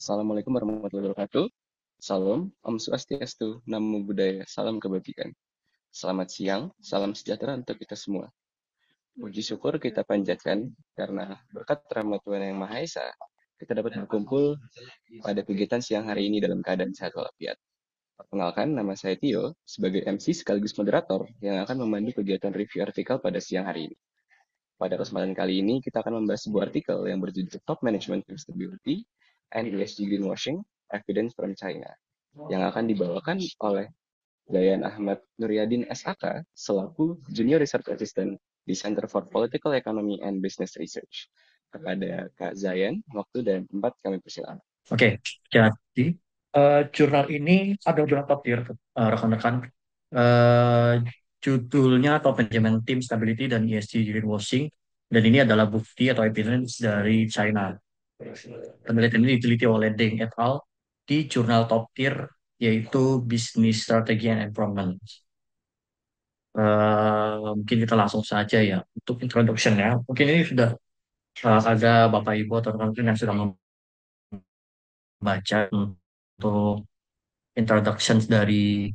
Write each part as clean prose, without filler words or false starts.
Assalamualaikum warahmatullahi wabarakatuh. Salam, Om Swastiastu, Namo Buddhaya, salam kebajikan. Selamat siang, salam sejahtera untuk kita semua. Puji syukur kita panjatkan karena berkat rahmat Tuhan Yang Maha Esa, kita dapat berkumpul pada kegiatan siang hari ini dalam keadaan sehat walafiat. Perkenalkan, nama saya Tio sebagai MC sekaligus moderator yang akan memandu kegiatan review artikel pada siang hari ini. Pada kesempatan kali ini, kita akan membahas sebuah artikel yang berjudul Top Management Instability and ESG Greenwashing Evidence from China, yang akan dibawakan oleh Zayan Ahmad Nuryadin SAK selaku Junior Research Assistant di Center for Political Economy and Business Research. Kepada Kak Zayan, waktu dan tempat kami persilakan. Oke, jadi jurnal ini ada beberapa tier, rekan-rekan. Eh, Judulnya Top Management Team Stability dan ESG Greenwashing, dan ini adalah bukti atau evidence dari China. Penelitian ini diteliti oleh Deng et al. Di jurnal top tier yaitu Business Strategy and Improvement. Mungkin kita langsung saja ya untuk introduction ya. Mungkin ini sudah ada Bapak Ibu atau rekan-rekan yang sudah membaca untuk introduction dari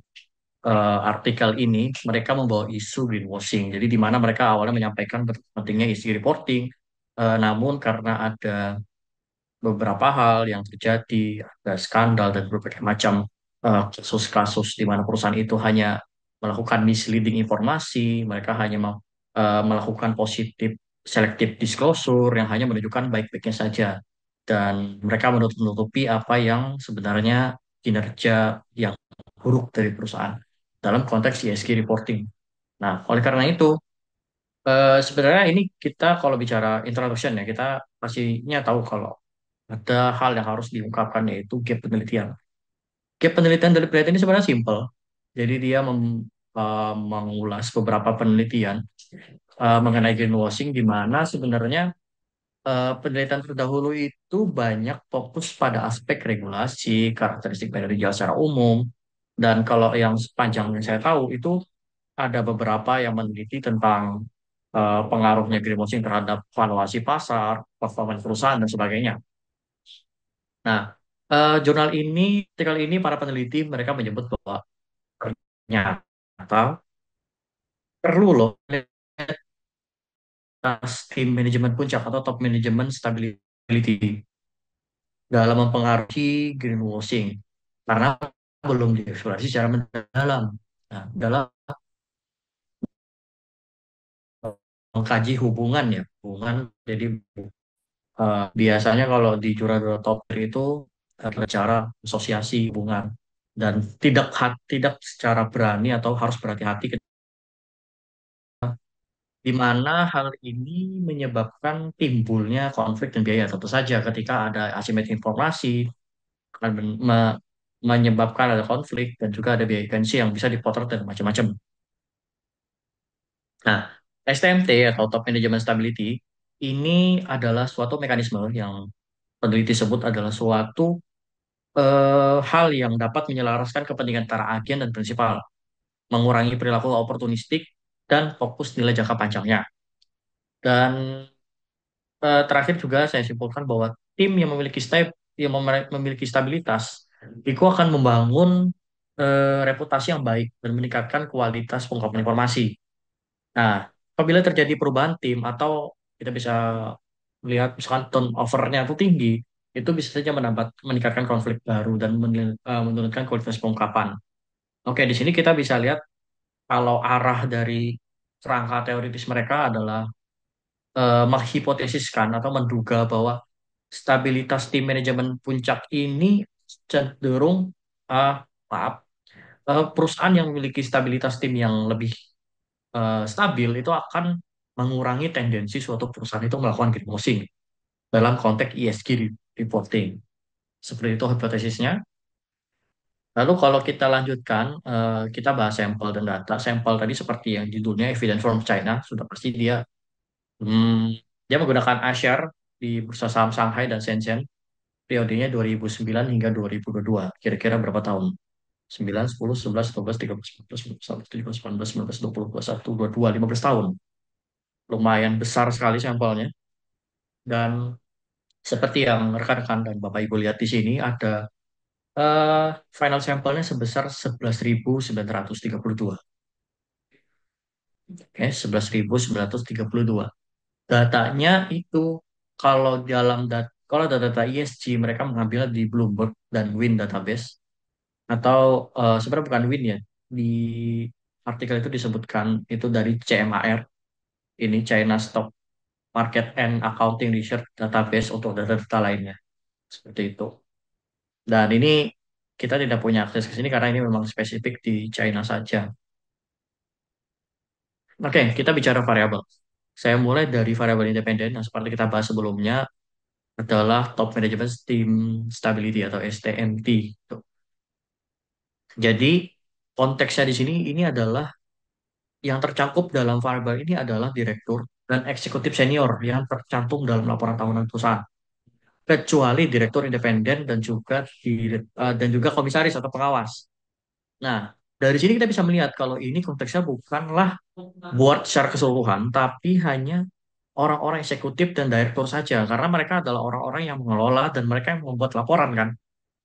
artikel ini. Mereka membawa isu greenwashing. Jadi di mana mereka awalnya menyampaikan pentingnya isi reporting, namun karena ada beberapa hal yang terjadi, ada skandal dan berbagai macam kasus-kasus di mana perusahaan itu hanya melakukan misleading informasi, mereka hanya melakukan positif selective disclosure yang hanya menunjukkan baik-baiknya saja, dan mereka menutup-nutupi apa yang sebenarnya kinerja yang buruk dari perusahaan dalam konteks ESG reporting. Nah, oleh karena itu, sebenarnya ini kita kalau bicara introduction ya, kita pastinya tahu kalau ada hal yang harus diungkapkan yaitu gap penelitian. Gap penelitian dari penelitian ini sebenarnya simple. Jadi dia mengulas beberapa penelitian mengenai greenwashing, di mana sebenarnya penelitian terdahulu itu banyak fokus pada aspek regulasi, karakteristik manajerial secara umum, dan kalau yang sepanjang yang saya tahu itu ada beberapa yang meneliti tentang pengaruhnya greenwashing terhadap valuasi pasar, performa perusahaan, dan sebagainya. Nah, artikel ini para peneliti mereka menyebut bahwa ternyata perlu loh tim manajemen puncak atau top manajemen stability dalam mempengaruhi greenwashing karena belum dieksplorasi secara mendalam. Nah, dalam mengkaji hubungan ya, hubungan. Jadi biasanya kalau di jurnal top itu bicara asosiasi hubungan, dan tidak secara berani atau harus berhati-hati, di mana hal ini menyebabkan timbulnya konflik dan biaya. Tentu saja ketika ada asimetri informasi akan menyebabkan ada konflik, dan juga ada biaya gengsi yang bisa dipotret dan macam-macam. Nah, STMT atau Top Management Stability ini adalah suatu mekanisme yang peneliti sebut adalah suatu hal yang dapat menyelaraskan kepentingan antara agen dan prinsipal, mengurangi perilaku oportunistik, dan fokus nilai jangka panjangnya. Dan terakhir juga saya simpulkan bahwa tim yang memiliki stabilitas itu akan membangun reputasi yang baik dan meningkatkan kualitas pengungkapan informasi. Nah, apabila terjadi perubahan tim atau kita bisa lihat misalkan turnover-nya itu tinggi, itu bisa saja meningkatkan konflik baru dan menurunkan kualitas pengungkapan. Oke, di sini kita bisa lihat kalau arah dari kerangka teoritis mereka adalah menghipotesiskan atau menduga bahwa stabilitas tim manajemen puncak ini cenderung uh, maaf perusahaan yang memiliki stabilitas tim yang lebih stabil itu akan mengurangi tendensi suatu perusahaan itu melakukan greenwashing dalam konteks ESG reporting. Seperti itu hipotesisnya. Lalu kalau kita lanjutkan, kita bahas sampel dan data. Sampel tadi seperti yang judulnya Evidence from China, sudah pasti hmm, dia menggunakan A-share di bursa saham Shanghai dan Shenzhen, periodenya 2009 hingga 2022. Kira-kira berapa tahun? 9, 10, 11, 12, 13, 14, 15, 17, 18, 19, 20, 21, 22, 15 tahun. Lumayan besar sekali sampelnya. Dan Seperti yang rekan-rekan dan Bapak Ibu lihat di sini ada final sampelnya sebesar 11.932. Oke, 11.932. Datanya itu kalau data ESG mereka mengambil di Bloomberg dan Wind database atau sebenarnya bukan Wind ya. Di artikel itu disebutkan itu dari CMAR, ini China Stock Market and Accounting Research Database untuk data-data lainnya. Seperti itu. Dan ini kita tidak punya akses ke sini karena ini memang spesifik di China saja. Oke, kita bicara variabel. Saya mulai dari variabel independen yang seperti kita bahas sebelumnya adalah Top Management Team Stability atau STMT. Tuh. Jadi konteksnya di sini ini adalah yang tercakup dalam variabel ini adalah direktur dan eksekutif senior yang tercantum dalam laporan tahunan perusahaan, kecuali direktur independen dan juga komisaris atau pengawas. Nah, dari sini kita bisa melihat kalau ini konteksnya bukanlah board secara keseluruhan, tapi hanya orang-orang eksekutif dan direktur saja, karena mereka adalah orang-orang yang mengelola dan mereka yang membuat laporan kan,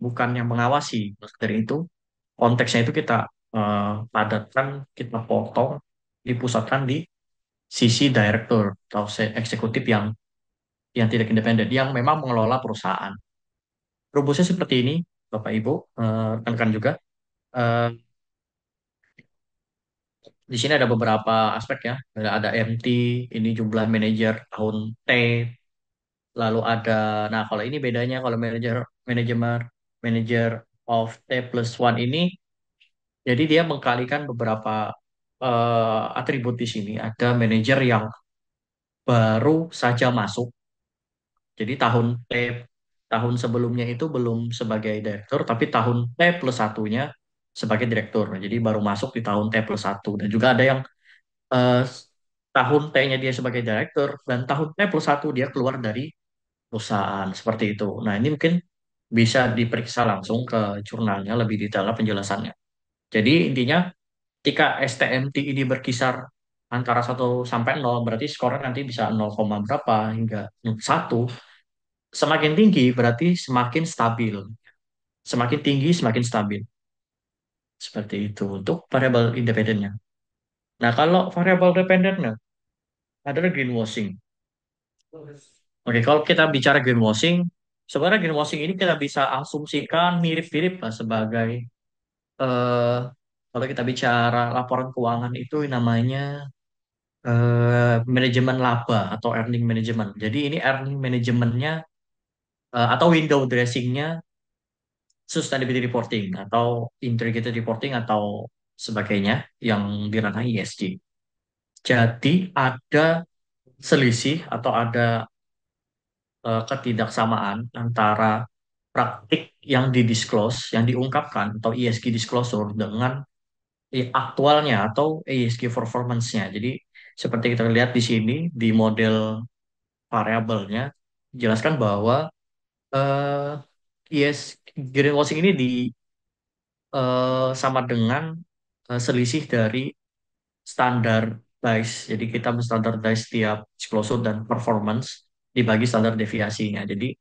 bukan yang mengawasi. Dari itu, konteksnya itu kita padatkan, kita potong, dipusatkan di sisi direktur atau eksekutif yang tidak independen, yang memang mengelola perusahaan. Rumusnya seperti ini, Bapak Ibu, rekan-rekan juga. Eh, di sini ada beberapa aspek ya. Ada MT, ini jumlah manajer tahun T, lalu ada, nah kalau ini bedanya kalau manajemen manager of T plus one ini, jadi dia mengkalikan beberapa atribut di sini. Ada manajer yang baru saja masuk, jadi tahun sebelumnya itu belum sebagai direktur, tapi tahun T plus satunya sebagai direktur. Jadi baru masuk di tahun T plus satu. Dan juga ada yang eh, tahun T-nya dia sebagai direktur dan tahun T plus satu dia keluar dari perusahaan seperti itu. Nah, ini mungkin bisa diperiksa langsung ke jurnalnya lebih detail penjelasannya. Jadi intinya ketika STMT ini berkisar antara 1 sampai 0 berarti skornya nanti bisa 0, berapa hingga 1. Semakin tinggi berarti semakin stabil. Semakin tinggi semakin stabil. Seperti itu untuk variabel independennya. Nah, kalau variabel dependennya adalah greenwashing. Oke, kalau kita bicara greenwashing, sebenarnya greenwashing ini kita bisa asumsikan mirip-mirip lah sebagai eh, kalau kita bicara laporan keuangan itu namanya manajemen laba atau earning management. Jadi ini earning manajemennya atau window dressingnya sustainability reporting atau integrated reporting atau sebagainya yang di ranah ESG. Jadi ada selisih atau ada ketidaksamaan antara praktik yang didisclose, yang diungkapkan atau ESG disclosure dengan aktualnya atau ESG performance-nya. Jadi seperti kita lihat di sini di model variabelnya jelaskan bahwa eh, greenwashing ini sama dengan selisih dari standardized. Jadi kita menstandardize tiap disclosure dan performance dibagi standar deviasinya. Jadi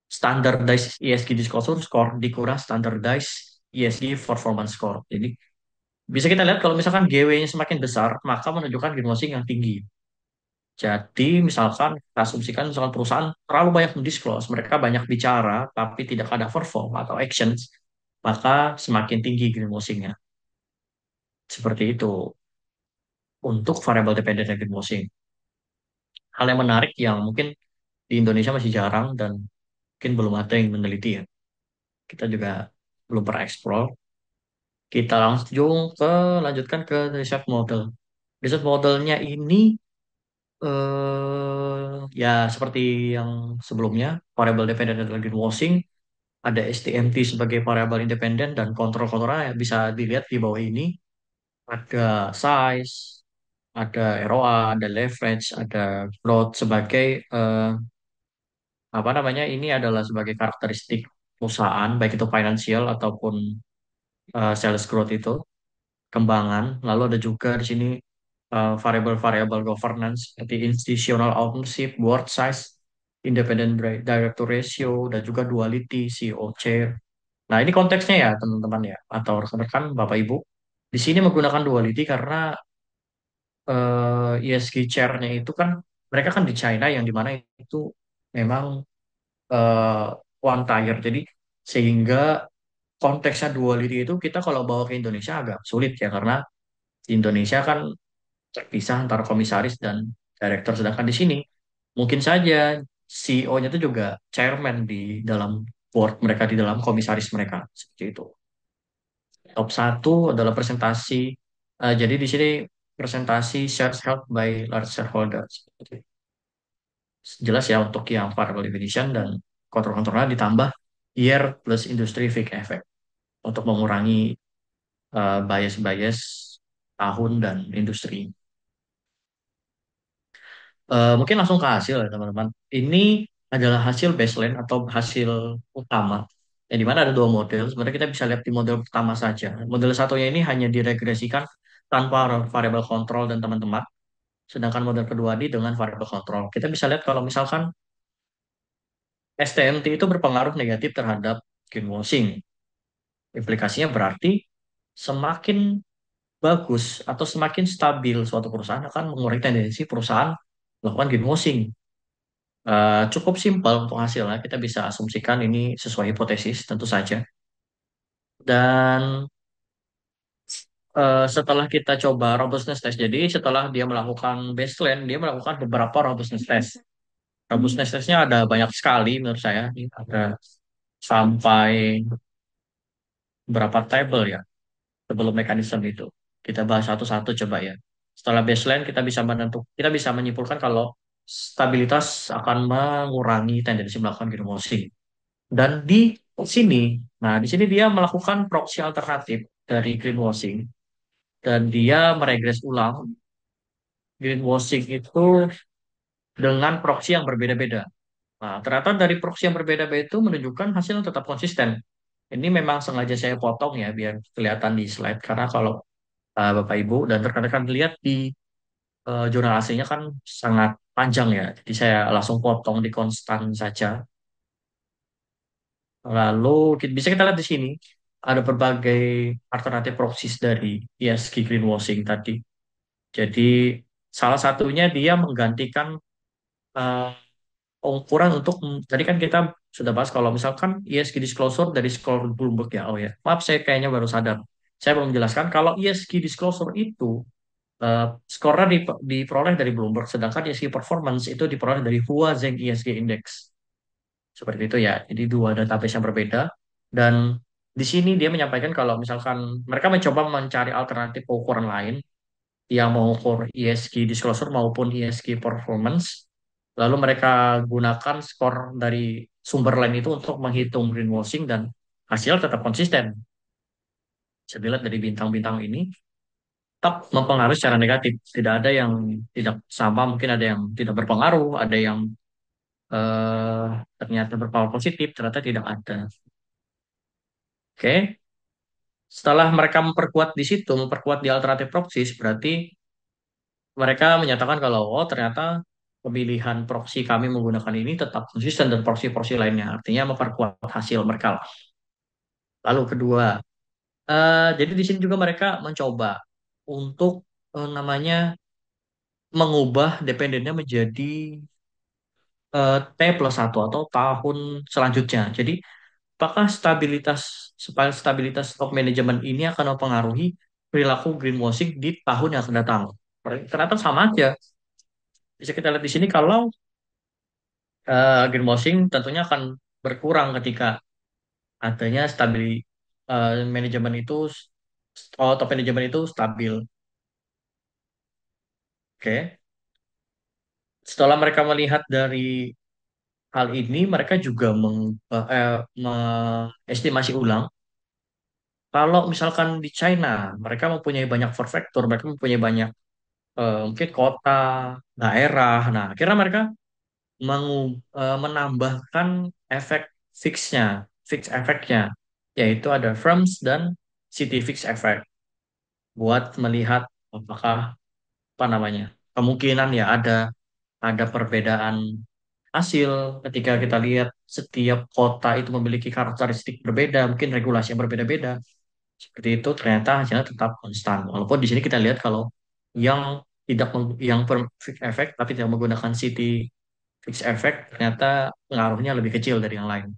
standardized ESG disclosure score dikurang standardized ESG performance score. Jadi bisa kita lihat kalau misalkan GW-nya semakin besar, maka menunjukkan greenwashing yang tinggi. Jadi misalkan kita asumsikan misalkan perusahaan terlalu banyak mendisclose, mereka banyak bicara tapi tidak ada perform atau actions, maka semakin tinggi greenwashing-nya. Seperti itu untuk variable dependent greenwashing. Hal yang menarik yang mungkin di Indonesia masih jarang dan mungkin belum ada yang meneliti ya. Kita juga belum pernah explore. Kita langsung lanjutkan ke research model. Research modelnya ini ya seperti yang sebelumnya, variable dependent adalah greenwashing, ada STMT sebagai variable independen dan kontrol-kontrolnya bisa dilihat di bawah ini. Ada size, ada ROA, ada leverage, ada growth sebagai apa namanya? Ini adalah sebagai karakteristik perusahaan, baik itu financial ataupun sales growth itu, kembangan. Lalu ada juga di sini variable-variable governance seperti institutional ownership, board size, independent director ratio, dan juga duality CEO chair. Nah, ini konteksnya ya, teman-teman ya, atau rekan-rekan, Bapak Ibu. Di sini menggunakan duality karena ESG chair-nya itu kan mereka kan di China yang dimana itu memang eh, one tier. Jadi sehingga konteksnya duality itu kita kalau bawa ke Indonesia agak sulit ya karena di Indonesia kan terpisah antara komisaris dan direktur. Sedangkan di sini mungkin saja CEO-nya itu juga chairman di dalam board mereka, di dalam komisaris mereka. Seperti itu. Top satu adalah presentasi. Jadi di sini presentasi shares held by large shareholders. Jelas ya untuk yang variable division dan kontrol-kontrolnya ditambah year plus industry fixed effect untuk mengurangi bias-bias tahun dan industri. Mungkin langsung ke hasil ya teman-teman. Ini adalah hasil baseline atau hasil utama. Yang dimana ada dua model. Sebenarnya kita bisa lihat di model pertama saja. Model satunya ini hanya diregresikan tanpa variable control dan teman-teman. Sedangkan model kedua ini dengan variable control. Kita bisa lihat kalau misalkan STMT itu berpengaruh negatif terhadap greenwashing. Implikasinya berarti semakin bagus atau semakin stabil suatu perusahaan akan mengurangi tendensi perusahaan melakukan greenwashing. Cukup simpel untuk hasilnya. Kita bisa asumsikan ini sesuai hipotesis tentu saja. Dan setelah kita coba robustness test, jadi setelah dia melakukan baseline, dia melakukan beberapa robustness test. Robustness testnya ada banyak sekali menurut saya. Ini ada sampai berapa table ya sebelum mekanisme itu. Kita bahas satu-satu coba ya. Setelah baseline kita bisa menyimpulkan kalau stabilitas akan mengurangi tendensi melakukan greenwashing. Dan di sini, nah di sini dia melakukan proxy alternatif dari greenwashing dan dia meregres ulang greenwashing itu dengan proxy yang berbeda-beda. Nah, ternyata dari proxy yang berbeda-beda itu menunjukkan hasil yang tetap konsisten. Ini memang sengaja saya potong ya biar kelihatan di slide karena kalau Bapak Ibu dan rekan-rekan lihat di jurnal aslinya kan sangat panjang ya. Jadi saya langsung potong di konstan saja. Lalu bisa kita lihat di sini ada berbagai alternatif proxies dari ESG greenwashing tadi. Jadi salah satunya dia menggantikan eh, ukuran untuk tadi kan kita sudah bahas kalau misalkan ESG disclosure dari skor Bloomberg ya. Oh ya, maaf saya kayaknya baru sadar. Saya belum menjelaskan kalau ESG disclosure itu skornya diperoleh dari Bloomberg, sedangkan ESG performance itu diperoleh dari Hua Zeng ESG Index. Seperti itu ya. Jadi dua database yang berbeda. Dan di sini dia menyampaikan kalau misalkan mereka mencoba mencari alternatif ukuran lain yang mengukur ESG disclosure maupun ESG performance. Lalu mereka gunakan skor dari sumber lain itu untuk menghitung greenwashing dan hasil tetap konsisten. Saya lihat dari bintang-bintang ini tetap mempengaruhi secara negatif. Tidak ada yang tidak sama, mungkin ada yang tidak berpengaruh, ada yang eh, ternyata berpengaruh positif, ternyata tidak ada. Oke, setelah mereka memperkuat di situ, memperkuat di alternatif proxies, berarti mereka menyatakan kalau oh ternyata pemilihan proxy kami menggunakan ini tetap konsisten dan proxy-proxy lainnya. Artinya memperkuat hasil mereka. Lalu kedua, jadi di sini juga mereka mencoba untuk namanya mengubah dependennya menjadi T plus satu atau tahun selanjutnya. Jadi apakah stabilitas top manajemen ini akan mempengaruhi perilaku greenwashing di tahun yang akan datang? Ternyata sama aja. Bisa kita lihat di sini kalau greenwashing tentunya akan berkurang ketika adanya manajemen itu top manajemen itu stabil. Oke. Setelah mereka melihat dari hal ini, mereka juga mengestimasi ulang kalau misalkan di China mereka mempunyai banyak prefektur, mereka mempunyai banyak mungkin kota, daerah. Nah, akhirnya mereka menambahkan efek fixnya, fix efeknya, yaitu ada firms dan city fix effect buat melihat apakah apa namanya kemungkinan ya ada perbedaan hasil. Ketika kita lihat setiap kota itu memiliki karakteristik berbeda, mungkin regulasi yang berbeda-beda, seperti itu ternyata hasilnya tetap konstan. Walaupun di sini kita lihat kalau yang yang per fixed effect tapi tidak menggunakan city fixed effect ternyata pengaruhnya lebih kecil dari yang lain.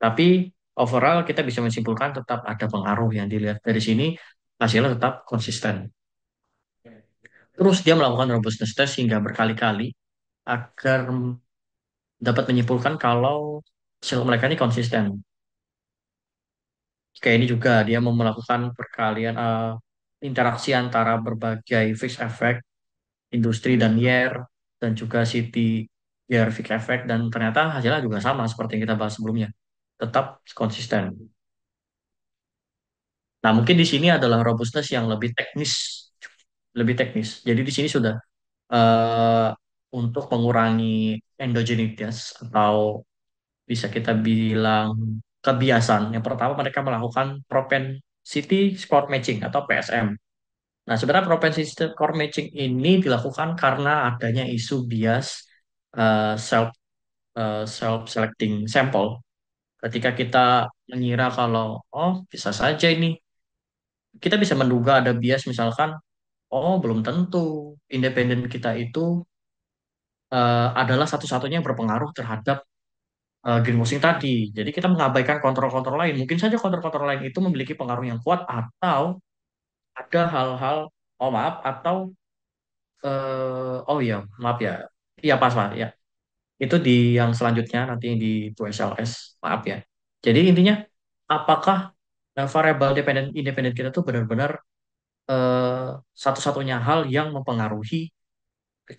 Tapi overall kita bisa menyimpulkan tetap ada pengaruh yang dilihat dari sini, hasilnya tetap konsisten. Terus dia melakukan robustness test hingga berkali-kali agar dapat menyimpulkan kalau hasil mereka ini konsisten. Kayak ini juga dia mau melakukan perkalian interaksi antara berbagai fixed effect, industri dan year, dan juga city year fixed effect, dan ternyata hasilnya juga sama seperti yang kita bahas sebelumnya. Tetap konsisten. Nah, mungkin di sini adalah robustness yang lebih teknis, lebih teknis. Jadi di sini sudah eh, untuk mengurangi endogenitas atau bisa kita bilang kebiasaan. Yang pertama mereka melakukan propensity score matching atau PSM. Nah, sebenarnya propensity score matching ini dilakukan karena adanya isu bias self self selecting sample. Ketika kita mengira kalau oh bisa saja ini, kita bisa menduga ada bias misalkan oh belum tentu independen kita itu adalah satu-satunya yang berpengaruh terhadap greenwashing tadi. Jadi kita mengabaikan kontrol-kontrol lain. Mungkin saja kontrol-kontrol lain itu memiliki pengaruh yang kuat atau ada hal-hal, oh maaf, atau oh iya, maaf ya. Iya pas Pak, ya. Itu di yang selanjutnya nanti di 2SLS, maaf ya. Jadi intinya apakah variabel dependen independen kita tuh benar-benar eh, satu-satunya hal yang mempengaruhi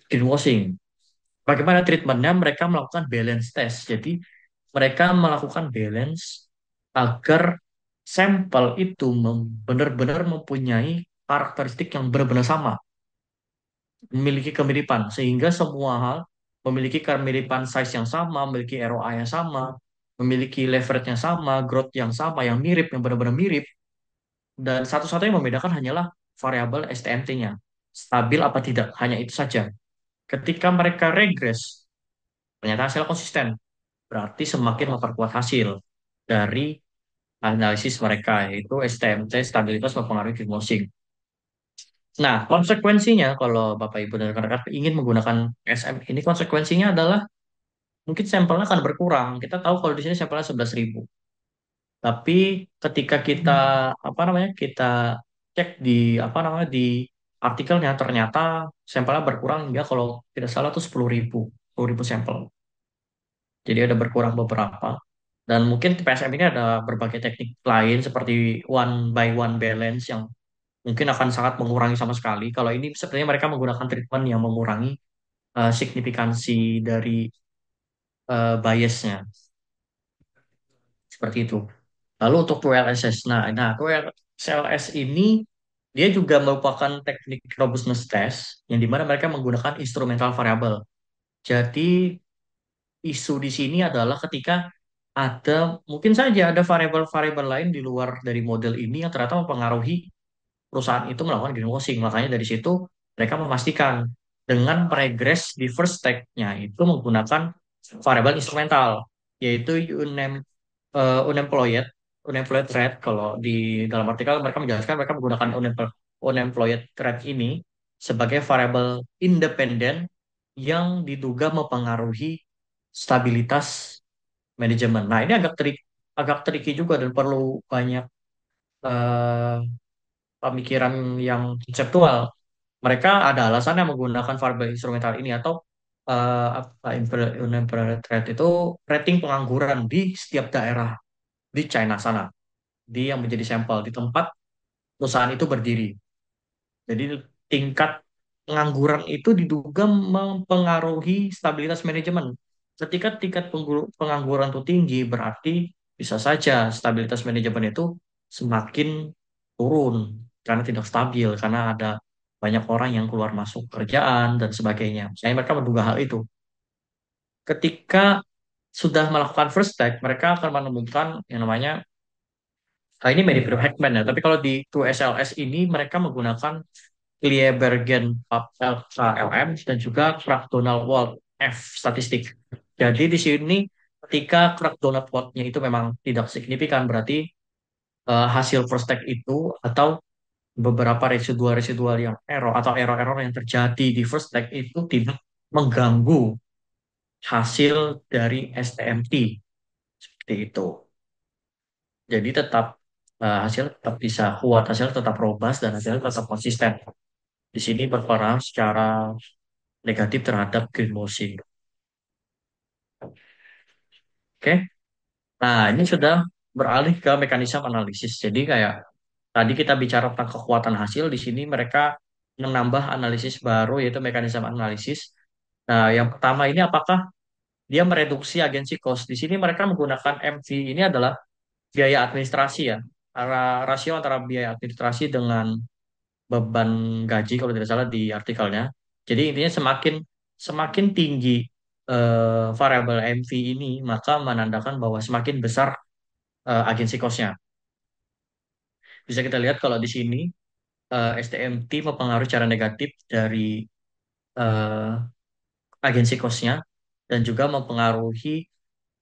greenwashing. Bagaimana treatmentnya? Mereka melakukan balance test. Jadi mereka melakukan balance agar sampel itu benar-benar mempunyai karakteristik yang benar-benar sama, memiliki kemiripan, sehingga semua hal memiliki kemiripan size yang sama, memiliki ROI yang sama, memiliki leverage yang sama, growth yang sama, yang mirip, yang benar-benar mirip, dan satu-satunya yang membedakan hanyalah variabel STMT-nya, stabil apa tidak, hanya itu saja. Ketika mereka regress, ternyata hasil konsisten, berarti semakin memperkuat hasil dari analisis mereka, yaitu STMT, stabilitas mempengaruhi greenwashing. Nah, konsekuensinya kalau Bapak Ibu dan rekan-rekan ingin menggunakan SM ini, konsekuensinya adalah mungkin sampelnya akan berkurang. Kita tahu kalau di sini sampelnya 11.000. Tapi ketika kita apa namanya? Kita cek di apa namanya di artikelnya ternyata sampelnya berkurang hingga kalau tidak salah tuh 10.000 sampel. Jadi ada berkurang beberapa. Dan mungkin PSM ini ada berbagai teknik lain seperti one by one balance yang mungkin akan sangat mengurangi sama sekali. Kalau ini sebenarnya mereka menggunakan treatment yang mengurangi signifikansi dari biasnya seperti itu. Lalu untuk QLSS, nah QLSS ini dia juga merupakan teknik robustness test yang dimana mereka menggunakan instrumental variable. Jadi isu di sini adalah ketika ada mungkin saja ada variabel-variabel lain di luar dari model ini yang ternyata mempengaruhi perusahaan itu melakukan greenwashing. Makanya dari situ mereka memastikan dengan meregress di first step-nya itu menggunakan variabel instrumental, yaitu unemployed, unemployed rate. Kalau di dalam artikel mereka menjelaskan mereka menggunakan unemployed rate ini sebagai variabel independen yang diduga mempengaruhi stabilitas manajemen. Nah, ini agak tricky juga dan perlu banyak eh, pemikiran yang konseptual. Mereka ada alasannya menggunakan variabel instrumental ini atau unemployment rate itu rating pengangguran di setiap daerah di China sana, di yang menjadi sampel di tempat perusahaan itu berdiri. Jadi tingkat pengangguran itu diduga mempengaruhi stabilitas manajemen. Ketika tingkat pengangguran itu tinggi, berarti bisa saja stabilitas manajemen itu semakin turun karena tidak stabil, karena ada banyak orang yang keluar masuk kerjaan dan sebagainya. Saya mereka menduga hal itu. Ketika sudah melakukan first step, mereka akan menemukan yang namanya ini mirip Hackman ya, tapi kalau di 2SLS ini mereka menggunakan Liebergen LM dan juga fractional Wald F statistik. Jadi di sini ketika crack donut plotnya itu memang tidak signifikan, berarti hasil first take itu atau beberapa residual-residual yang error atau error-error yang terjadi di first take itu tidak mengganggu hasil dari STMT seperti itu. Jadi tetap hasil tetap bisa kuat, hasil tetap robust dan hasil tetap konsisten. Di sini berperan secara negatif terhadap greenwashing. Oke, nah ini sudah beralih ke mekanisme analisis. Jadi kayak tadi kita bicara tentang kekuatan hasil, di sini mereka menambah analisis baru yaitu mekanisme analisis. Nah, yang pertama ini apakah dia mereduksi agensi cost? Di sini mereka menggunakan MV ini adalah biaya administrasi ya. Rasio antara biaya administrasi dengan beban gaji kalau tidak salah di artikelnya. Jadi intinya semakin semakin tinggi variabel MV ini, maka menandakan bahwa semakin besar agensi cost-nya. Bisa kita lihat kalau di sini STMT mempengaruhi secara negatif dari eh, agensi cost-nya dan juga mempengaruhi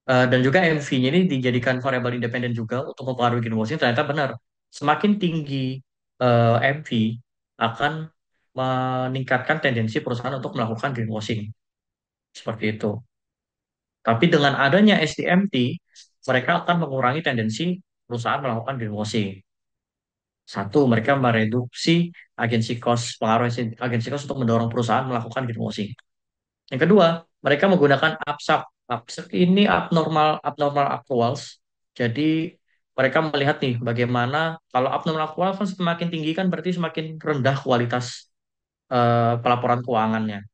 dan juga MV-nya ini dijadikan variabel independen juga untuk mempengaruhi greenwashing. Ternyata benar, semakin tinggi MV akan meningkatkan tendensi perusahaan untuk melakukan greenwashing seperti itu. Tapi dengan adanya STMT, mereka akan mengurangi tendensi perusahaan melakukan greenwashing. Satu, mereka mereduksi agensi cost, pengaruh agensi cost untuk mendorong perusahaan melakukan greenwashing. Yang kedua, mereka menggunakan ABSAC. ABSAC ini abnormal abnormal actuals. Jadi mereka melihat nih bagaimana kalau abnormal actuals kan semakin tinggi kan berarti semakin rendah kualitas pelaporan keuangannya.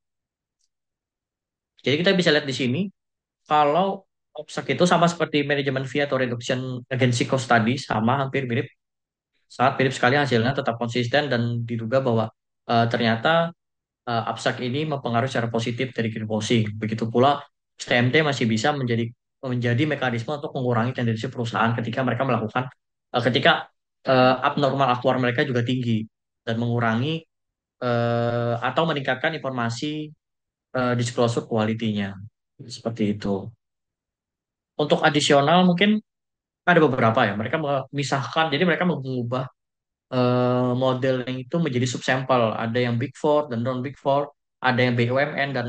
Jadi kita bisa lihat di sini kalau ABSAC itu sama seperti manajemen fee atau reduction agency cost tadi sama hampir mirip, sangat mirip sekali hasilnya tetap konsisten dan diduga bahwa ternyata Upside ini mempengaruhi secara positif dari greenwashing. Begitu pula STMT masih bisa menjadi menjadi mekanisme untuk mengurangi tendensi perusahaan ketika mereka melakukan ketika abnormal aktuar mereka juga tinggi dan mengurangi atau meningkatkan informasi disclosure quality-nya. Seperti itu. Untuk adisional mungkin ada beberapa ya. Mereka memisahkan, jadi mereka mengubah modelnya itu menjadi subsampel. Ada yang Big Four dan non Big Four, ada yang BUMN dan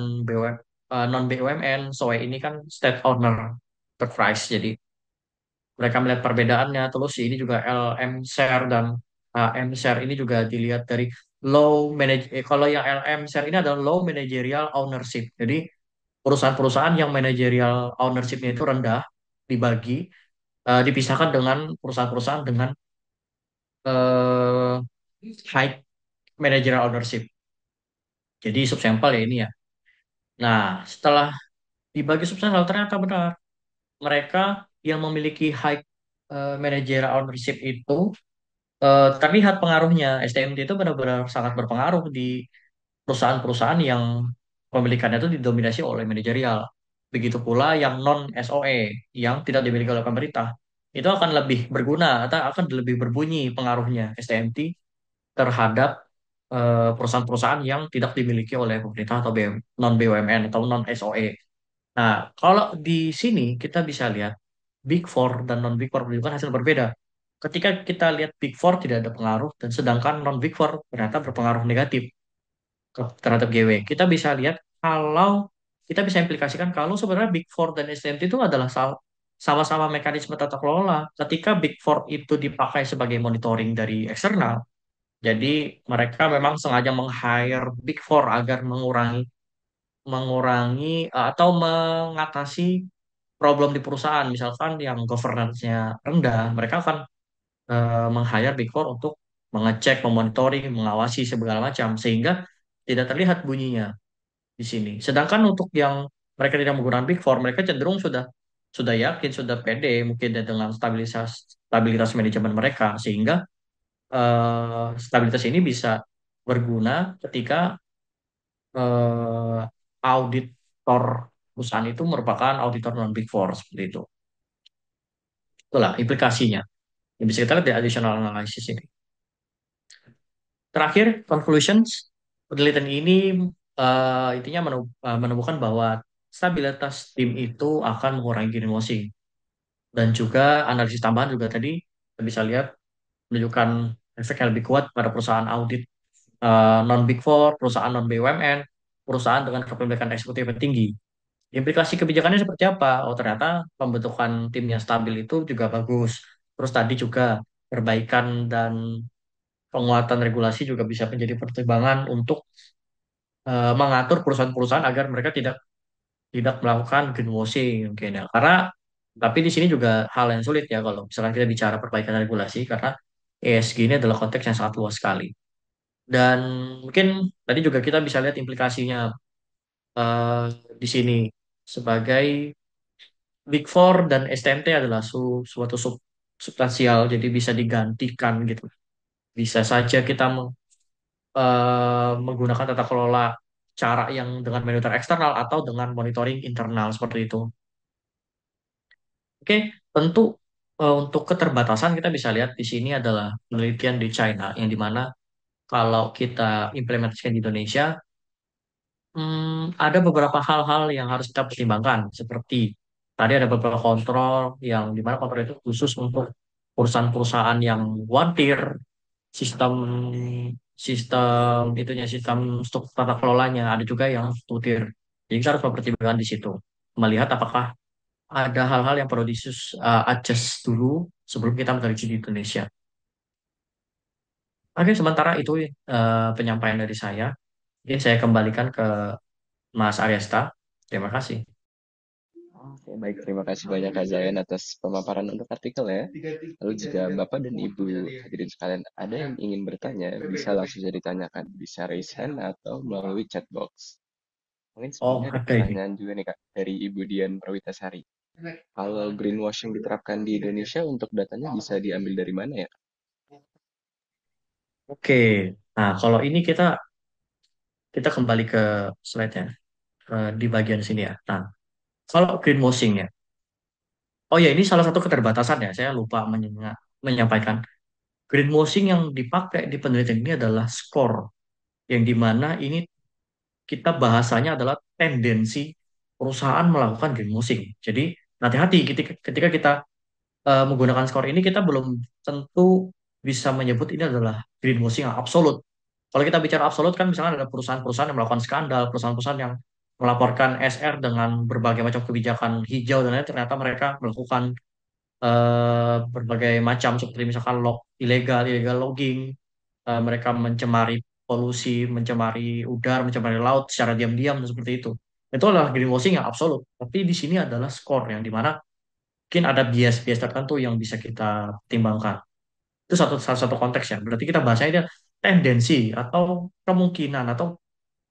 non BUMN. So ini kan state owner enterprise. Jadi mereka melihat perbedaannya. Terus ini juga LM share dan AM share ini juga dilihat dari kalau yang LM share ini adalah low managerial ownership. Jadi perusahaan-perusahaan yang managerial ownership-nya itu rendah dibagi dipisahkan dengan perusahaan-perusahaan dengan eh, high managerial ownership. Jadi subsampel ya ini ya. Nah, setelah dibagi subsampel ternyata benar mereka yang memiliki high managerial ownership itu terlihat pengaruhnya. STMT itu benar-benar sangat berpengaruh di perusahaan-perusahaan yang pemilikannya itu didominasi oleh manajerial. Begitu pula yang non SOE yang tidak dimiliki oleh pemerintah. Itu akan lebih berguna atau akan lebih berbunyi pengaruhnya STMT terhadap perusahaan-perusahaan yang tidak dimiliki oleh pemerintah atau non BUMN atau non SOE. Nah, kalau di sini kita bisa lihat Big Four dan non Big Four menunjukkan hasil berbeda. Ketika kita lihat Big Four tidak ada pengaruh dan sedangkan non Big Four ternyata berpengaruh negatif terhadap GW. Kita bisa lihat kalau kita bisa implikasikan kalau sebenarnya Big Four dan STMT itu adalah sama-sama mekanisme tata kelola. Ketika Big Four itu dipakai sebagai monitoring dari eksternal, jadi mereka memang sengaja meng-hire Big Four agar mengurangi mengurangi atau mengatasi problem di perusahaan. Misalkan yang governance-nya rendah, mereka akan meng-hire Big Four untuk mengecek, memonitoring, mengawasi segala macam sehingga tidak terlihat bunyinya di sini. Sedangkan untuk yang mereka tidak menggunakan Big Four, mereka cenderung sudah yakin, sudah pede mungkin dengan stabilitas manajemen mereka sehingga stabilitas ini bisa berguna ketika auditor perusahaan itu merupakan auditor non Big Four seperti itu. Itulah implikasinya. Yang bisa kita lihat dari additional analysis ini. Terakhir, conclusions. Penelitian ini intinya menemukan bahwa stabilitas tim itu akan mengurangi greenwashing. Dan juga analisis tambahan juga tadi kita bisa lihat menunjukkan efek yang lebih kuat pada perusahaan audit non Big Four, perusahaan non BUMN, perusahaan dengan kepemilikan eksekutif yang tinggi. Implikasi kebijakannya seperti apa? Oh, ternyata pembentukan tim yang stabil itu juga bagus. Terus tadi juga perbaikan dan penguatan regulasi juga bisa menjadi pertimbangan untuk mengatur perusahaan-perusahaan agar mereka tidak tidak melakukan greenwashing mungkin ya. Karena tapi di sini juga hal yang sulit ya kalau misalkan kita bicara perbaikan regulasi karena ESG ini adalah konteks yang sangat luas sekali. Dan mungkin tadi juga kita bisa lihat implikasinya eh, di sini sebagai Big Four dan STMT adalah suatu substansial, jadi bisa digantikan gitu. Bisa saja kita menggunakan tata kelola cara yang dengan monitor eksternal atau dengan monitoring internal seperti itu. Oke, tentu untuk keterbatasan kita bisa lihat di sini adalah penelitian di China yang dimana kalau kita implementasikan di Indonesia, ada beberapa hal-hal yang harus kita pertimbangkan seperti tadi ada beberapa kontrol yang dimana kontrol itu khusus untuk perusahaan-perusahaan yang one tier, sistem sistem itunya sistem struktur tata kelolanya ada juga yang two tier. Jadi kita harus mempertimbangkan di situ melihat apakah ada hal-hal yang perlu adjust dulu sebelum kita menuju di Indonesia. Oke, sementara itu penyampaian dari saya. Oke, saya kembalikan ke Mas Aryasta. Terima kasih. Oke, baik. Terima kasih banyak Kak Zayan atas pemaparan untuk artikel ya. Lalu jika Bapak dan Ibu hadirin sekalian ada yang ingin bertanya, bisa langsung saja ditanyakan. Bisa raise hand atau melalui chat box. Mungkin Oh, sebelumnya ada ada ini. pertanyaan juga nih Kak, dari Ibu Dian Prawitasari. Kalau greenwashing diterapkan di Indonesia untuk datanya bisa diambil dari mana ya? Oke. Nah, kalau ini kita kita kembali ke slide-nya di bagian sini ya. Nah, kalau greenwashing ya. Oh ya, ini salah satu keterbatasan ya. Saya lupa menyampaikan. Greenwashing yang dipakai di penelitian ini adalah skor, yang dimana ini kita bahasanya adalah tendensi perusahaan melakukan greenwashing. Jadi hati-hati ketika kita menggunakan skor ini kita belum tentu bisa menyebut ini adalah greenwashing yang absolut. Kalau kita bicara absolut kan misalnya ada perusahaan-perusahaan yang melakukan skandal, perusahaan-perusahaan yang melaporkan SR dengan berbagai macam kebijakan hijau dan lain ternyata mereka melakukan berbagai macam seperti misalkan illegal logging, mereka mencemari polusi, mencemari udara, mencemari laut secara diam-diam dan seperti itu. Itu adalah greenwashing yang absolut. Tapi di sini adalah skor yang dimana mungkin ada bias-bias tertentu yang bisa kita timbangkan. Itu salah satu konteks ya. Berarti kita bahasanya dia tendensi atau kemungkinan atau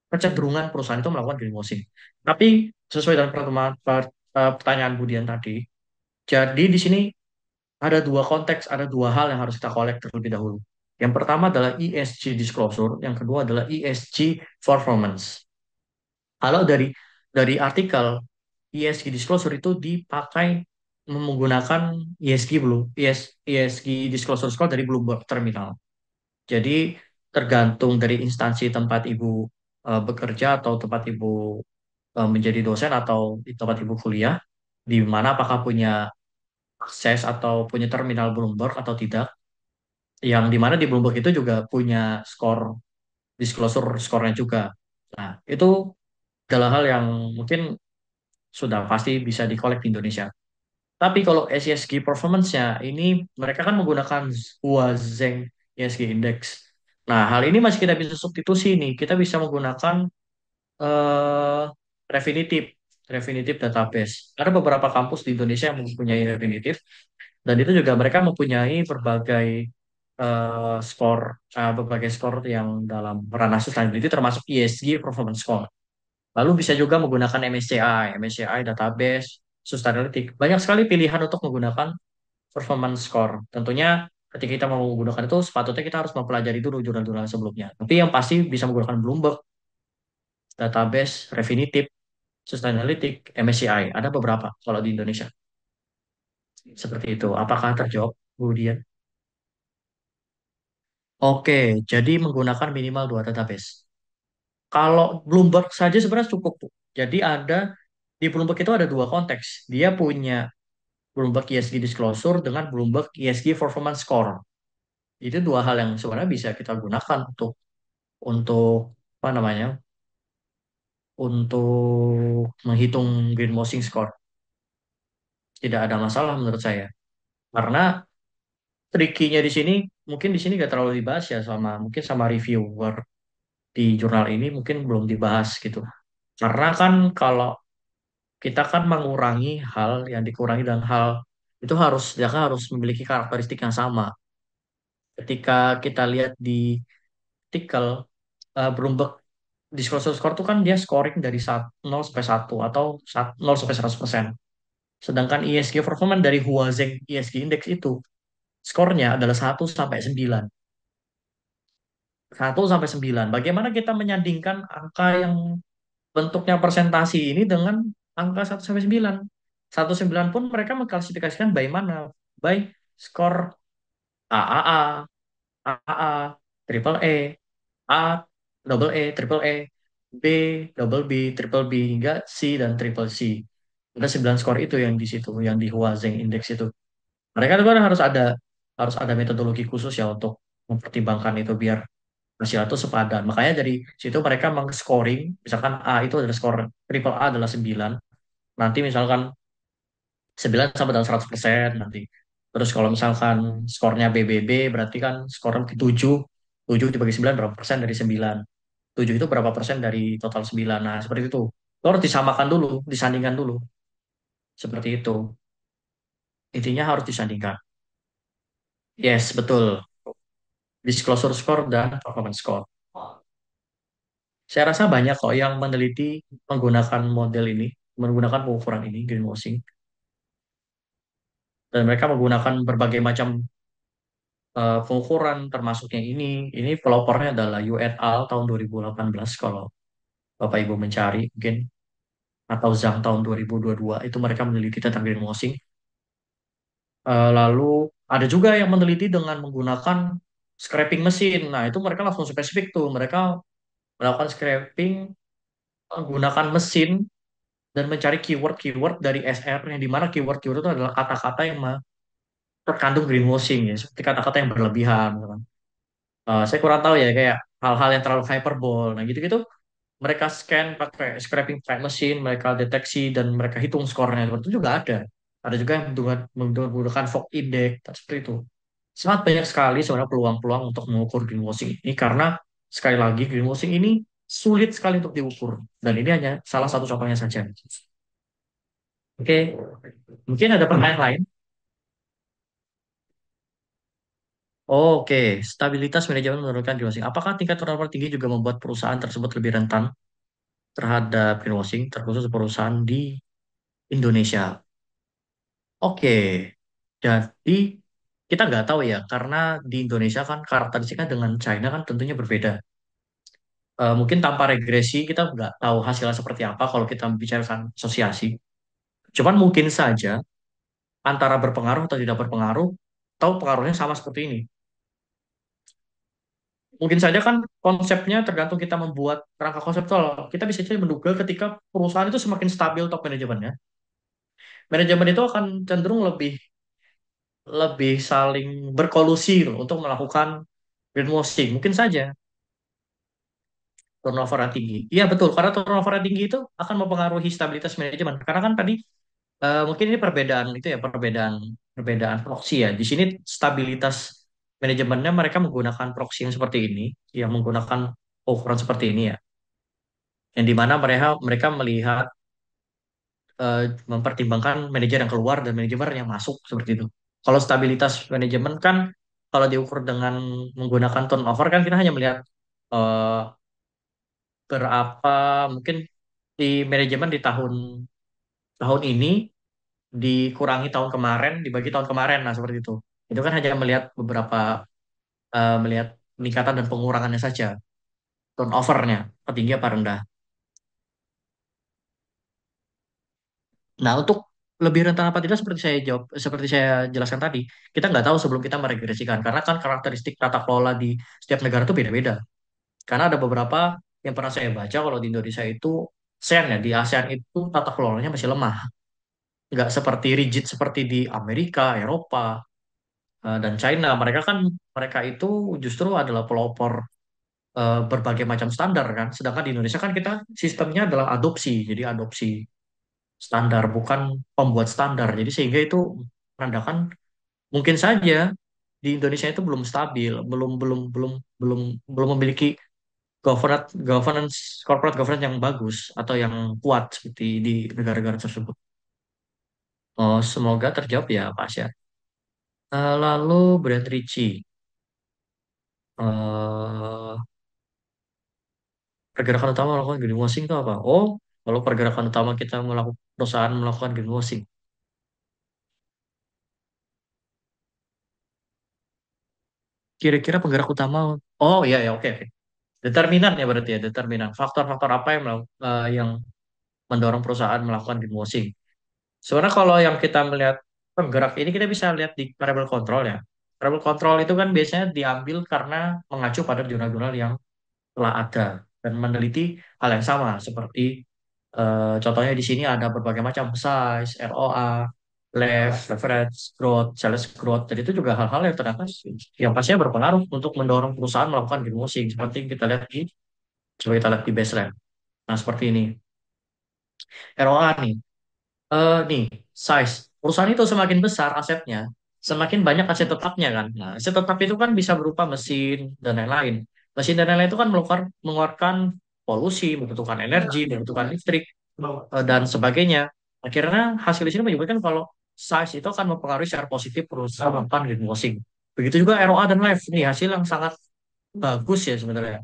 kecenderungan perusahaan itu melakukan greenwashing. Tapi sesuai dengan pertanyaan Budian tadi, jadi di sini ada dua konteks, ada dua hal yang harus kita kolek terlebih dahulu. Yang pertama adalah ESG disclosure, yang kedua adalah ESG performance. Kalau dari artikel ESG disclosure itu dipakai menggunakan ESG belum ESG disclosure score dari Bloomberg Terminal. Jadi tergantung dari instansi tempat ibu bekerja atau tempat ibu menjadi dosen atau di tempat ibu kuliah, di mana apakah punya akses atau punya terminal Bloomberg atau tidak. Yang di mana di Bloomberg itu juga punya skor disclosure skornya juga. Nah, itu adalah hal yang mungkin sudah pasti bisa dikolek di Indonesia. Tapi kalau SESG performance-nya ini mereka kan menggunakan Huazeng ESG Index. Nah, hal ini masih kita bisa substitusi nih. Kita bisa menggunakan eh Refinitiv, Refinitiv database. Ada beberapa kampus di Indonesia yang mempunyai Refinitiv dan itu juga mereka mempunyai berbagai skor yang dalam ranah sustainability termasuk ESG performance score. Lalu bisa juga menggunakan MSCI database, Sustainalytics. Banyak sekali pilihan untuk menggunakan performance score. Tentunya ketika kita mau menggunakan itu, sepatutnya kita harus mempelajari dulu jurnal-jurnal sebelumnya. Tapi yang pasti bisa menggunakan Bloomberg, database, Refinitiv, Sustainalytics, MSCI. Ada beberapa kalau di Indonesia. Seperti itu. Apakah terjawab, Bu Dian? Oke, jadi menggunakan minimal dua database. Kalau Bloomberg saja sebenarnya cukup, Bu. Jadi ada di Bloomberg itu ada dua konteks. Dia punya Bloomberg ESG Disclosure dengan Bloomberg ESG Performance Score. Itu dua hal yang sebenarnya bisa kita gunakan untuk apa namanya? Untuk menghitung greenwashing score. Tidak ada masalah menurut saya. Karena trikinya di sini mungkin di sini gak terlalu dibahas ya sama mungkin sama reviewer di jurnal ini mungkin belum dibahas gitu. Karena kan kalau kita kan mengurangi hal yang dikurangi dan hal itu harus dia kan harus memiliki karakteristik yang sama. Ketika kita lihat di artikel Bloomberg Disclosure Score itu kan dia scoring dari 0 sampai 1 atau 0 sampai 100%. Sedangkan ESG performance dari Huazeng ESG Index itu skornya adalah 1 sampai 9. 1 sampai 9. Bagaimana kita menyandingkan angka yang bentuknya presentasi ini dengan angka 1 sampai 9? 1 sampai 9 pun mereka mengklasifikasikan by mana? By skor AAA, AA, triple E, A, double E, triple E, B, double B, triple B, hingga C dan triple C. Ada 9 skor itu yang di situ, yang di Huazeng Index itu. Mereka juga harus ada metodologi khusus ya untuk mempertimbangkan itu biar hasilnya itu sepadan. Makanya dari situ mereka meng-scoring, misalkan A itu adalah skor triple A adalah 9, nanti misalkan 9 sampai dengan 100% nanti. Terus kalau misalkan skornya BBB berarti kan skornya 7, 7 dibagi 9 berapa persen dari 9. 7 itu berapa persen dari total 9. Nah, seperti itu. Itu harus disamakan dulu, disandingkan dulu. Seperti itu. Intinya harus disandingkan. Yes, betul. Disclosure score dan performance score. Saya rasa banyak kok yang meneliti menggunakan model ini, menggunakan pengukuran ini, greenwashing. Dan mereka menggunakan berbagai macam pengukuran termasuknya ini pelopornya adalah U et al. Tahun 2018 kalau Bapak Ibu mencari mungkin atau Zhang tahun 2022 itu mereka meneliti tentang greenwashing. Lalu ada juga yang meneliti dengan menggunakan scraping mesin. Nah, itu mereka langsung spesifik tuh. Mereka melakukan scraping menggunakan mesin dan mencari keyword-keyword dari SR yang dimana keyword-keyword itu adalah kata-kata yang terkandung greenwashing ya, seperti kata-kata yang berlebihan, gitu kan. Saya kurang tahu ya kayak hal-hal yang terlalu hyperbole. Nah, gitu-gitu mereka scan pakai scraping pakai mesin, mereka deteksi dan mereka hitung skornya. Seperti itu juga ada. Ada juga yang menggunakan fog index, dan seperti itu. Sangat banyak sekali sebenarnya peluang-peluang untuk mengukur greenwashing ini karena sekali lagi greenwashing ini sulit sekali untuk diukur dan ini hanya salah satu contohnya saja. Oke, mungkin ada pertanyaan lain. Oke, stabilitas manajemen menurunkan greenwashing. Apakah tingkat turnover tinggi juga membuat perusahaan tersebut lebih rentan terhadap greenwashing, terkhusus perusahaan di Indonesia? Oke, jadi kita nggak tahu ya, karena di Indonesia kan karakteristiknya dengan China kan tentunya berbeda. Mungkin tanpa regresi kita nggak tahu hasilnya seperti apa kalau kita membicarakan asosiasi. Cuman mungkin saja antara berpengaruh atau tidak berpengaruh, atau pengaruhnya sama seperti ini. Mungkin saja kan konsepnya tergantung kita membuat kerangka konseptual. Kita bisa jadi menduga ketika perusahaan itu semakin stabil top manajemennya, manajemen itu akan cenderung lebih lebih saling berkolusi gitu untuk melakukan greenwashing. Mungkin saja turnover yang tinggi. Iya betul, karena turnover yang tinggi itu akan mempengaruhi stabilitas manajemen. Karena kan tadi mungkin ini perbedaan itu ya perbedaan perbedaan proksi ya. Di sini stabilitas manajemennya mereka menggunakan proksi yang seperti ini, yang menggunakan ukuran seperti ini ya. Yang dimana mereka mereka melihat mempertimbangkan manajer yang keluar dan manajemen yang masuk seperti itu. Kalau stabilitas manajemen kan kalau diukur dengan menggunakan turnover kan kita hanya melihat eh, berapa mungkin di manajemen di tahun tahun ini dikurangi tahun kemarin dibagi tahun kemarin nah seperti itu. Itu kan hanya melihat beberapa melihat peningkatan dan pengurangannya saja turnovernya tinggi apa rendah. Nah, untuk lebih rentan apa tidak seperti saya jawab, seperti saya jelaskan tadi, kita nggak tahu sebelum kita meregresikan karena kan karakteristik tata kelola di setiap negara itu beda-beda. Karena ada beberapa yang pernah saya baca kalau di Indonesia itu ASEAN ya, di ASEAN itu tata kelolanya masih lemah. Nggak seperti rigid seperti di Amerika, Eropa, dan China. Mereka itu justru adalah pelopor berbagai macam standar kan. Sedangkan di Indonesia kan kita sistemnya adalah adopsi. Jadi adopsi standar bukan pembuat standar. Jadi sehingga itu menandakan mungkin saja di Indonesia itu belum stabil, belum belum memiliki governance corporate governance yang bagus atau yang kuat seperti di negara-negara tersebut. Oh, semoga terjawab ya, Pak Asyar. Lalu Brand Ritchie, eh pergerakan utama melakukan greenwashing itu apa? Oh, kalau pergerakan utama kita melakukan perusahaan melakukan greenwashing, kira-kira penggerak utama. Oh iya ya, oke oke. Determinan ya berarti ya, determinan. Faktor-faktor apa yang mendorong perusahaan melakukan greenwashing? Sebenarnya kalau yang kita melihat penggerak ini kita bisa lihat di variable control ya. Variable control itu kan biasanya diambil karena mengacu pada jurnal-jurnal yang telah ada dan meneliti hal yang sama seperti contohnya di sini ada berbagai macam size, ROA, left, leverage, growth, sales growth. Jadi itu juga hal-hal yang ternyata yang pastinya berpengaruh untuk mendorong perusahaan melakukan greenwashing seperti yang kita lihat di coba kita lihat di baseline. Nah seperti ini ROA nih. Nih, size. Perusahaan itu semakin besar asetnya, semakin banyak aset tetapnya kan. Nah, aset tetap itu kan bisa berupa mesin dan lain-lain. Mesin dan lain-lain itu kan mengeluarkan polusi, membutuhkan energi, membutuhkan listrik, dan sebagainya. Akhirnya hasil di sini menyebutkan kalau size itu akan mempengaruhi secara positif perusahaan melakukan greenwashing. Begitu juga ROA dan life. Nih, hasil yang sangat bagus ya sebenarnya.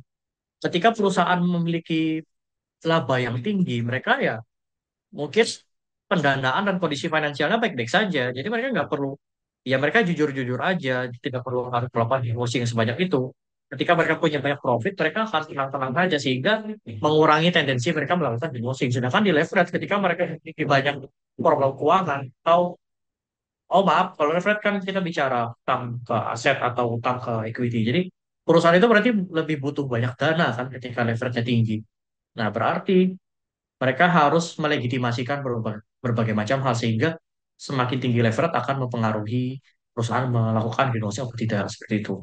Ketika perusahaan memiliki laba yang tinggi, mereka ya mungkin pendanaan dan kondisi finansialnya baik-baik saja. Jadi mereka nggak perlu, ya mereka jujur-jujur aja, tidak perlu harus melakukan emosi yang sebanyak itu. Ketika mereka punya banyak profit, mereka akan tenang-tenang saja sehingga mengurangi tendensi mereka melakukan emosi. Sedangkan di leverage ketika mereka memiliki banyak problem keuangan atau oh maaf, kalau leverage kan kita bicara utang ke aset atau utang ke equity. Jadi perusahaan itu berarti lebih butuh banyak dana kan ketika leverage-nya tinggi. Nah, berarti mereka harus melegitimasikan berbagai macam hal sehingga semakin tinggi leverage akan mempengaruhi perusahaan melakukan greenwashing atau tidak seperti itu.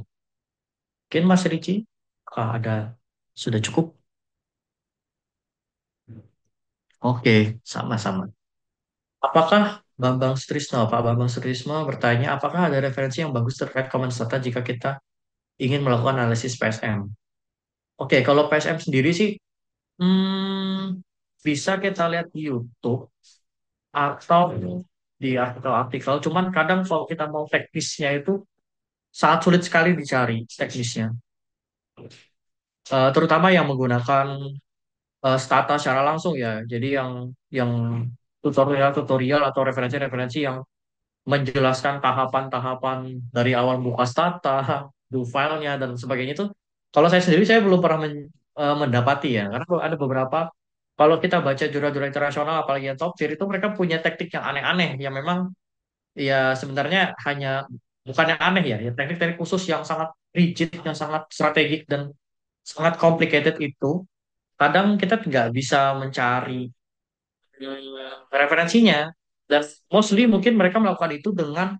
Mungkin Mas Ricci, apakah ada sudah cukup? Oke, sama-sama. Apakah Bambang Sutrisno, Pak Bambang Sutrisno bertanya, apakah ada referensi yang bagus terkait common data jika kita ingin melakukan analisis PSM? Oke, kalau PSM sendiri sih, bisa kita lihat di YouTube atau di artikel-artikel. Cuman kadang kalau kita mau teknisnya itu sangat sulit sekali dicari teknisnya. Terutama yang menggunakan stata secara langsung ya. Jadi yang tutorial-tutorial atau referensi-referensi yang menjelaskan tahapan-tahapan dari awal buka stata, do filenya dan sebagainya itu. Kalau saya sendiri saya belum pernah mendapati ya. Karena ada beberapa kalau kita baca jurnal-jurnal internasional apalagi yang top tier itu mereka punya teknik yang aneh-aneh yang memang ya sebenarnya hanya bukan yang aneh ya, ya teknik-teknik khusus yang sangat rigid, yang sangat strategik dan sangat complicated itu kadang kita nggak bisa mencari referensinya dan mostly mungkin mereka melakukan itu dengan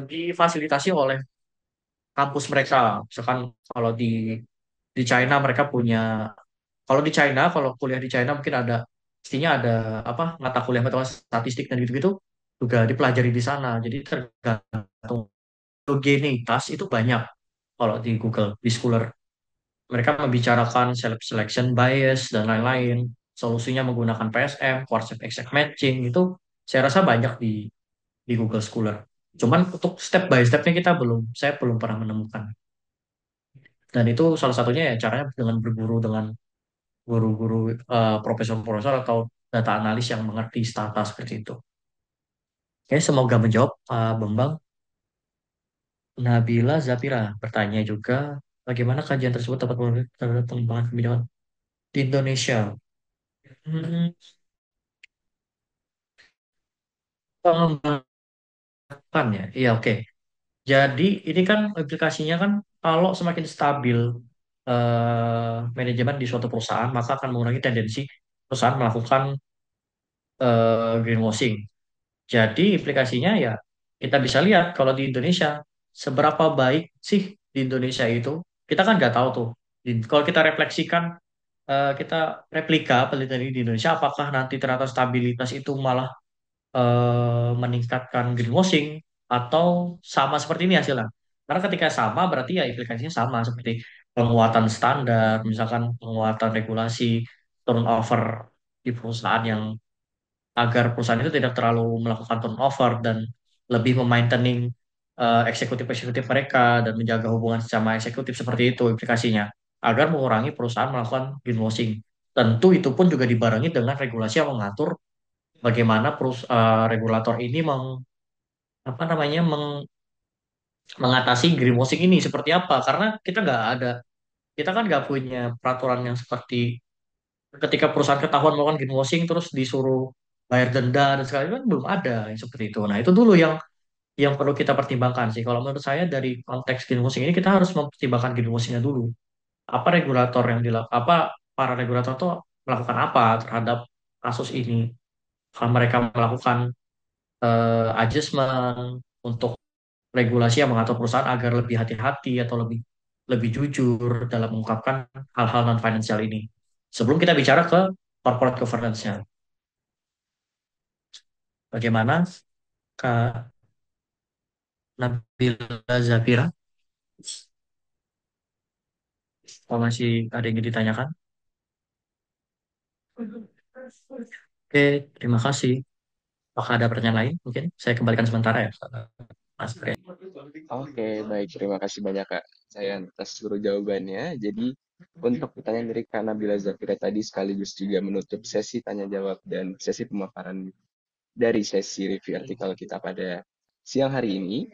difasilitasi oleh kampus mereka. Misalkan kalau di China mereka punya kalau di China kalau kuliah di China mungkin ada pastinya ada apa mata kuliah matematika statistik dan gitu-gitu juga dipelajari di sana. Jadi tergantung heterogenitas itu banyak kalau di Google, di Scholar. Mereka membicarakan selection bias dan lain-lain. Solusinya menggunakan PSM, Quartz Exact Matching, itu saya rasa banyak di Google Scholar. Cuman untuk step by stepnya saya belum pernah menemukan. Dan itu salah satunya ya caranya dengan berguru dengan guru-guru profesor-profesor atau data analis yang mengerti stata seperti itu. Oke, semoga menjawab Pak Bambang. Nabila Zafira bertanya juga, bagaimana kajian tersebut dapat memberikan terhadap pengembangan kebijakan di Indonesia? Hmm, pengembangan ya, iya oke. Jadi ini kan implikasinya kan kalau semakin stabil manajemen di suatu perusahaan, maka akan mengurangi tendensi perusahaan melakukan greenwashing. Jadi implikasinya ya kita bisa lihat kalau di Indonesia seberapa baik sih di Indonesia itu. Kita kan nggak tahu tuh. Kalau kita refleksikan, kita replika penelitian ini di Indonesia, apakah nanti ternyata stabilitas itu malah meningkatkan greenwashing atau sama seperti ini hasilnya. Karena ketika sama berarti ya implikasinya sama seperti penguatan standar, misalkan penguatan regulasi, turnover di perusahaan yang agar perusahaan itu tidak terlalu melakukan turnover dan lebih memaintaining eksekutif-eksekutif mereka dan menjaga hubungan sama eksekutif seperti itu implikasinya agar mengurangi perusahaan melakukan greenwashing. Tentu itu pun juga dibarengi dengan regulasi yang mengatur bagaimana regulator ini apa namanya mengatasi greenwashing ini seperti apa karena kita kan nggak punya peraturan yang seperti ketika perusahaan ketahuan melakukan greenwashing terus disuruh bayar denda dan segala macam belum ada yang seperti itu. Nah, itu dulu yang perlu kita pertimbangkan sih. Kalau menurut saya dari konteks greenwashing ini kita harus mempertimbangkan greenwashingnya dulu. Apa regulator yang dilakukan, apa para regulator tuh melakukan apa terhadap kasus ini? Kalau mereka melakukan adjustment untuk regulasi yang mengatur perusahaan agar lebih hati-hati atau lebih lebih jujur dalam mengungkapkan hal-hal non finansial ini. Sebelum kita bicara ke corporate governance-nya, bagaimana Kak Nabila Zafira? Kalau masih ada yang ingin ditanyakan? Oke, terima kasih. Apakah ada pertanyaan lain? Mungkin saya kembalikan sementara ya, Mas. Oke. Oke, baik. Terima kasih banyak, Kak. Saya atas seluruh jawabannya. Jadi, untuk pertanyaan dari Kak Nabila Zafira tadi sekaligus juga menutup sesi tanya jawab dan sesi pemaparan dari sesi review artikel kita pada siang hari ini.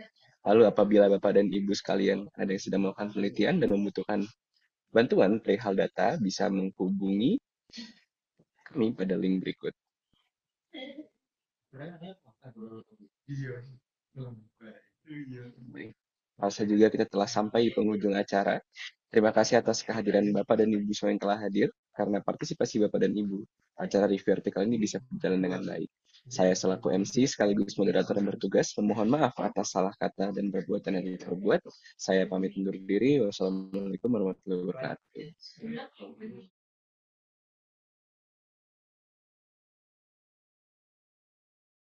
Lalu apabila Bapak dan Ibu sekalian ada yang sedang melakukan penelitian dan membutuhkan bantuan perihal data, bisa menghubungi kami pada link berikut. Rasa juga kita telah sampai di penghujung acara. Terima kasih atas kehadiran Bapak dan Ibu semua yang telah hadir. Karena partisipasi Bapak dan Ibu, acara review artikel ini bisa berjalan dengan baik. Saya selaku MC sekaligus moderator yang bertugas memohon maaf atas salah kata dan perbuatan yang diperbuat. Saya pamit undur diri. Wassalamualaikum warahmatullahi wabarakatuh.